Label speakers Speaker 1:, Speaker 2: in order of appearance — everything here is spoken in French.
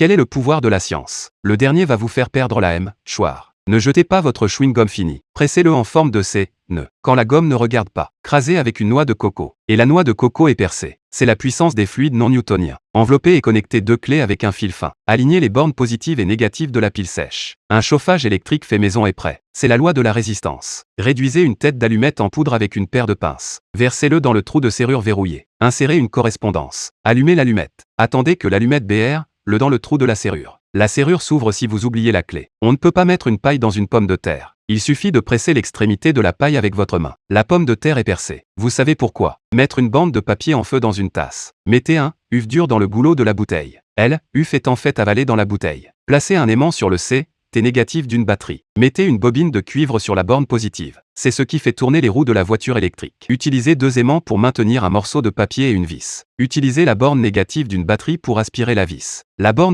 Speaker 1: Quel est le pouvoir de la science? Le dernier va vous faire perdre la mâchoire. Ne jetez pas votre chewing-gum fini. Pressez-le en forme de C, nœud. Quand la gomme ne regarde pas, crasez avec une noix de coco. Et la noix de coco est percée. C'est la puissance des fluides non newtoniens. Enveloppez et connectez deux clés avec un fil fin. Alignez les bornes positives et négatives de la pile sèche. Un chauffage électrique fait maison est prêt. C'est la loi de la résistance. Réduisez une tête d'allumette en poudre avec une paire de pinces. Versez-le dans le trou de serrure verrouillé. Insérez une correspondance. Allumez l'allumette. Attendez que l'allumette BR dans le trou de la serrure. La serrure s'ouvre si vous oubliez la clé. On ne peut pas mettre une paille dans une pomme de terre. Il suffit de presser l'extrémité de la paille avec votre main. La pomme de terre est percée. Vous savez pourquoi? Mettre une bande de papier en feu dans une tasse. Mettez un uf dur dans le goulot de la bouteille. Uf est en fait avalé dans la bouteille. Placez un aimant sur le T négatif d'une batterie. Mettez une bobine de cuivre sur la borne positive. C'est ce qui fait tourner les roues de la voiture électrique. Utilisez deux aimants pour maintenir un morceau de papier et une vis. Utilisez la borne négative d'une batterie pour aspirer la vis. La borne